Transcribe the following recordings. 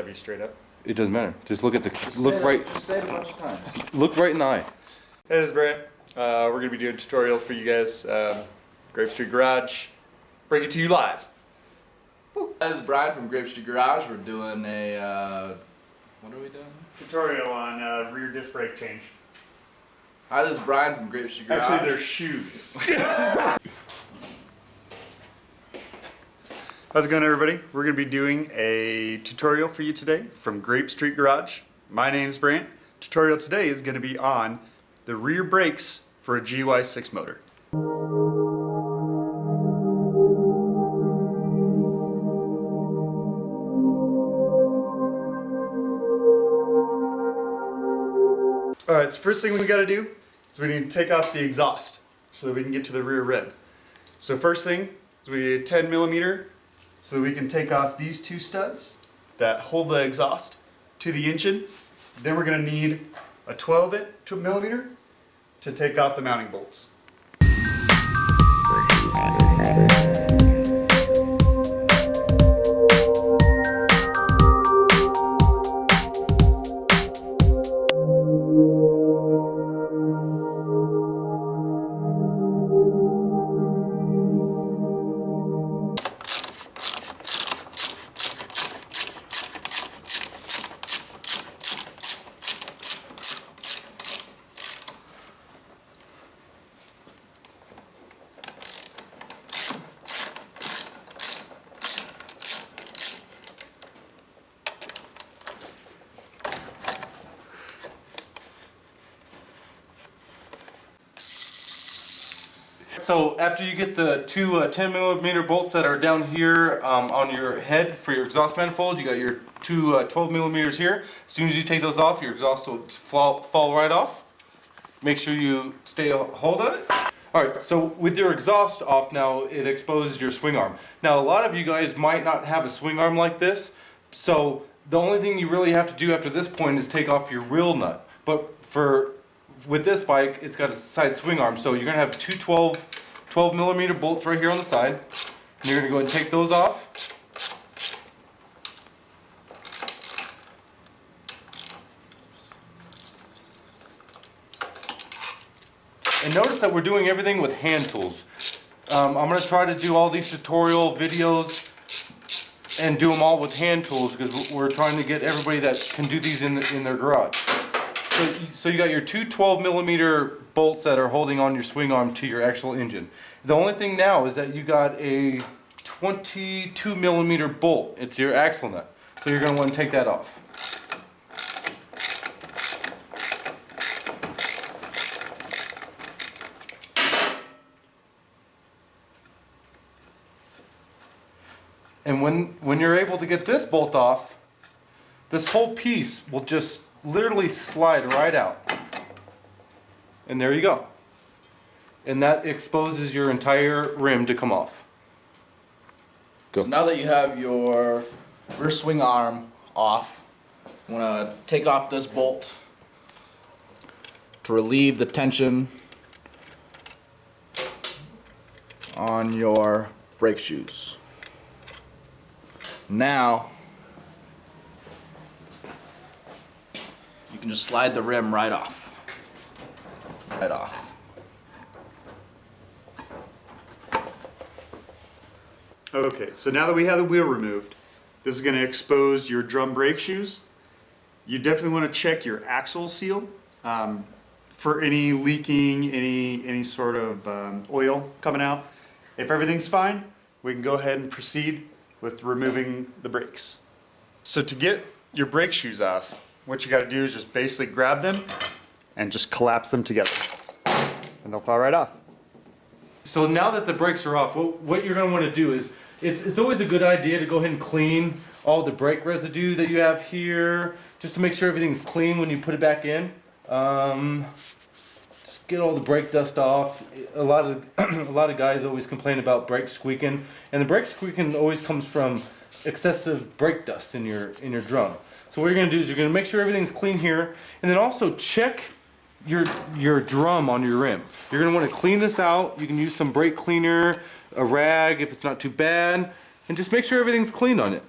be straight up. It doesn't matter. Just look at the Just say it a bunch of times. Look right in the eye. Hey, this is Brant. We're going to be doing tutorials for you guys. Grape Street Garage. Bring it to you live. This is Brian from Grape Street Garage. We're doing a, what are we doing? Tutorial on rear disc brake change. Hi, this is Brian from Grape Street Garage. Actually, they're shoes. How's it going, everybody? We're going to be doing a tutorial for you today from Grape Street Garage. My name's Brant. Tutorial today is going to be on the rear brakes for a GY6 motor. Alright, so first thing we got to do is we need to take off the exhaust so that we can get to the rear rim. So first thing is we need a 10 millimeter so that we can take off these two studs that hold the exhaust to the engine. Then we're going to need a 12 millimeter to take off the mounting bolts. So after you get the two 10 millimeter bolts that are down here on your head for your exhaust manifold, you got your two 12 millimeters here. As soon as you take those off, your exhaust will fall right off. Make sure you stay a hold on it. Alright, so with your exhaust off now, it exposes your swing arm. Now a lot of you guys might not have a swing arm like this, so the only thing you really have to do after this point is take off your wheel nut. But with this bike, it's got a side swing arm, so you're going to have two 12 millimeter bolts right here on the side. And you're going to go ahead and take those off. And notice that we're doing everything with hand tools. I'm going to try to do all these tutorial videos and do them all with hand tools because we're trying to get everybody that can do these in their garage. So you got your two 12 millimeter bolts that are holding on your swing arm to your actual engine. The only thing now is that you got a 22 millimeter bolt. It's your axle nut. So you're going to want to take that off. And when you're able to get this bolt off, this whole piece will just literally slide right out. And there you go. And that exposes your entire rim to come off. Go. So now that you have your rear swing arm off, I'm going to take off this bolt to relieve the tension on your brake shoes. Now you can just slide the rim right off. Right off. Okay, so now that we have the wheel removed, this is going to expose your drum brake shoes. You definitely want to check your axle seal for any leaking, any sort of oil coming out. If everything's fine, we can go ahead and proceed with removing the brakes. So to get your brake shoes off, what you got to do is just basically grab them and just collapse them together, and they'll fall right off. So now that the brakes are off, what you're going to want to do is, it's always a good idea to go ahead and clean all the brake residue that you have here, just to make sure everything's clean when you put it back in. Just get all the brake dust off. A lot of guys always complain about brake squeaking, and the brake squeaking always comes from excessive brake dust in your drum. So what you're going to do is you're going to make sure everything's clean here, and then also check your drum on your rim. You're going to want to clean this out. You can use some brake cleaner, a rag if it's not too bad, and just make sure everything's clean on it.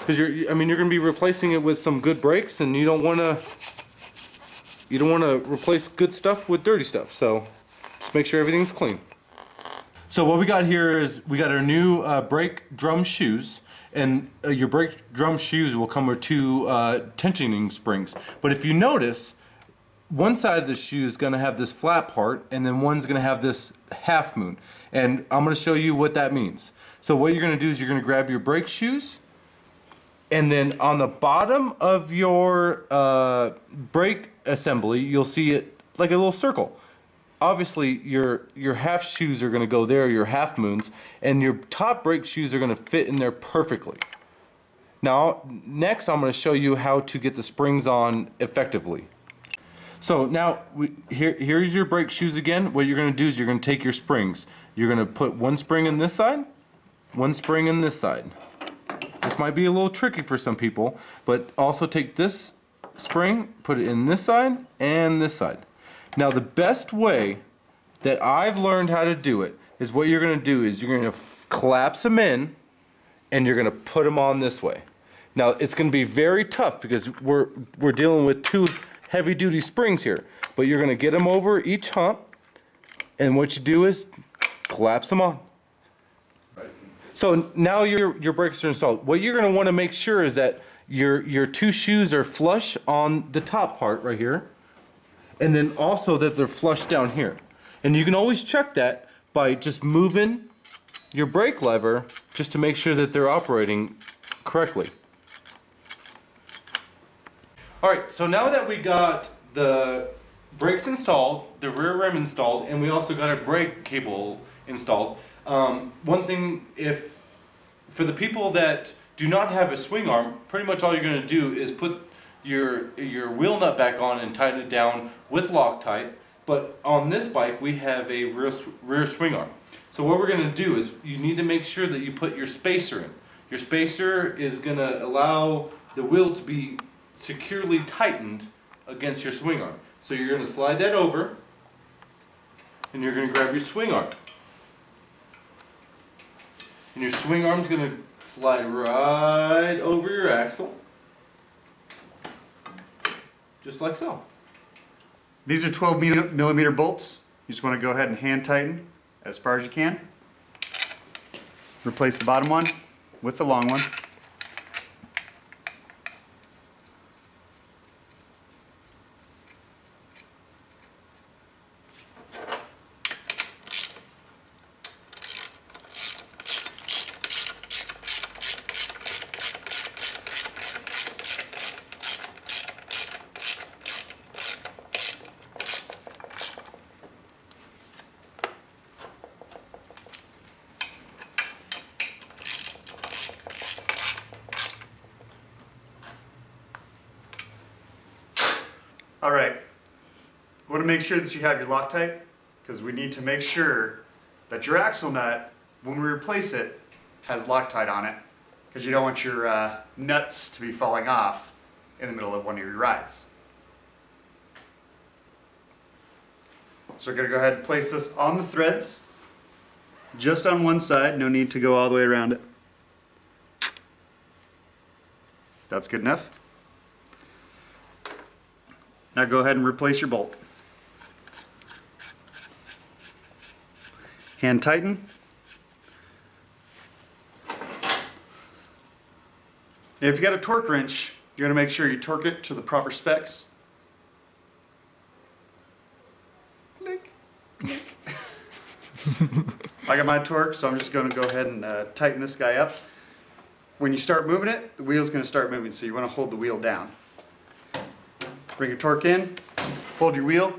because you're going to be replacing it with some good brakes, and you don't want to replace good stuff with dirty stuff. So just make sure everything's clean. So what we got here is we got our new brake drum shoes, and your brake drum shoes will come with two tensioning springs. But if you notice, one side of the shoe is going to have this flat part, and then one's going to have this half moon. And I'm going to show you what that means. So what you're going to do is you're going to grab your brake shoes, and then on the bottom of your brake assembly, you'll see it like a little circle. Obviously, your half shoes are going to go there, your half moons, and your top brake shoes are going to fit in there perfectly. Now, next I'm going to show you how to get the springs on effectively. So now, here's your brake shoes again. What you're going to do is you're going to take your springs. You're going to put one spring in this side, one spring in this side. This might be a little tricky for some people, but also take this spring, put it in this side and this side. Now the best way that I've learned how to do it is what you're going to do is you're going to collapse them in and you're going to put them on this way. Now it's going to be very tough because we're dealing with two heavy duty springs here, but you're going to get them over each hump, and what you do is collapse them on. So now your brakes are installed. What you're going to want to make sure is that your two shoes are flush on the top part right here, and then also that they're flush down here. And you can always check that by just moving your brake lever just to make sure that they're operating correctly. Alright, so now that we got the brakes installed, the rear rim installed, and we also got a brake cable installed, one thing, for the people that do not have a swing arm, pretty much all you're going to do is put your wheel nut back on and tighten it down with Loctite. But on this bike we have a rear swing arm. So what we're going to do is you need to make sure that you put your spacer in. Your spacer is going to allow the wheel to be securely tightened against your swing arm. So you're going to slide that over and you're going to grab your swing arm. And your swing arm is going to slide right over your axle. Just like so. These are 12 millimeter bolts. You just want to go ahead and hand tighten as far as you can. Replace the bottom one with the long one. All right, want to make sure that you have your Loctite, because we need to make sure that your axle nut, when we replace it, has Loctite on it, because you don't want your nuts to be falling off in the middle of one of your rides. So we're going to go ahead and place this on the threads, just on one side, no need to go all the way around it. That's good enough. Now go ahead and replace your bolt. Hand tighten. If you got a torque wrench, you're going to make sure you torque it to the proper specs. Click. I got my torque, so I'm just going to go ahead and tighten this guy up. When you start moving it, the wheel's going to start moving, so you want to hold the wheel down. Bring your torque in, fold your wheel,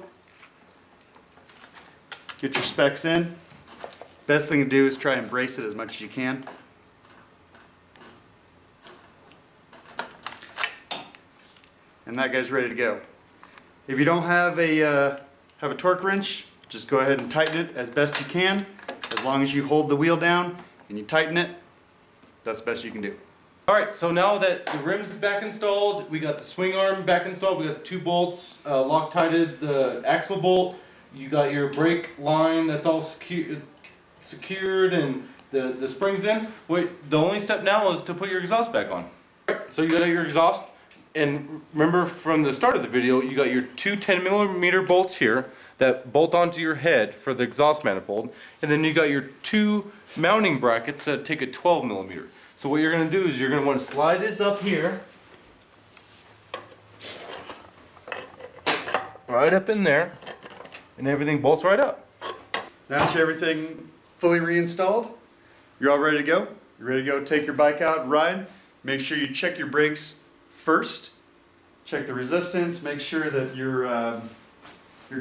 get your specs in. Best thing to do is try and brace it as much as you can. And that guy's ready to go. If you don't have a torque wrench, just go ahead and tighten it as best you can. As long as you hold the wheel down and you tighten it, that's the best you can do. Alright, so now that the rim's back installed, we got the swing arm back installed, we got 2 bolts, Loctited the axle bolt, you got your brake line that's all secured and the springs in. Wait, the only step now is to put your exhaust back on. So you got your exhaust, and remember from the start of the video, you got your two 10mm bolts here that bolt onto your head for the exhaust manifold, and then you got your two mounting brackets that take a 12mm. So what you're going to do is you're going to want to slide this up here, right up in there, and everything bolts right up. Now that you have everything fully reinstalled, you're all ready to go. You're ready to go take your bike out and ride. Make sure you check your brakes first. Check the resistance. Make sure that your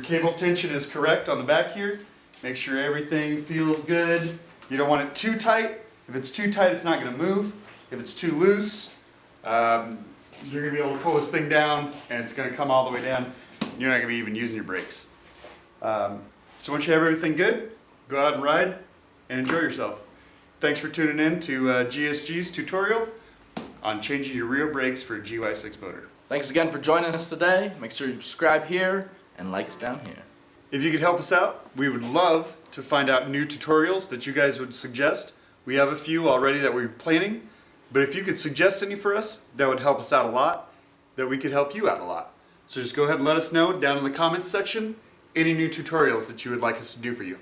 cable tension is correct on the back here. Make sure everything feels good. You don't want it too tight. If it's too tight, it's not going to move. If it's too loose, you're going to be able to pull this thing down and it's going to come all the way down. You're not going to be even using your brakes. So once you have everything good, go out and ride and enjoy yourself. Thanks for tuning in to GSG's tutorial on changing your rear brakes for a GY6 motor. Thanks again for joining us today. Make sure you subscribe here and like us down here. If you could help us out, we would love to find out new tutorials that you guys would suggest. We have a few already that we're planning, but if you could suggest any for us, that would help us out a lot, that we could help you out a lot. So just go ahead and let us know down in the comments section any new tutorials that you would like us to do for you.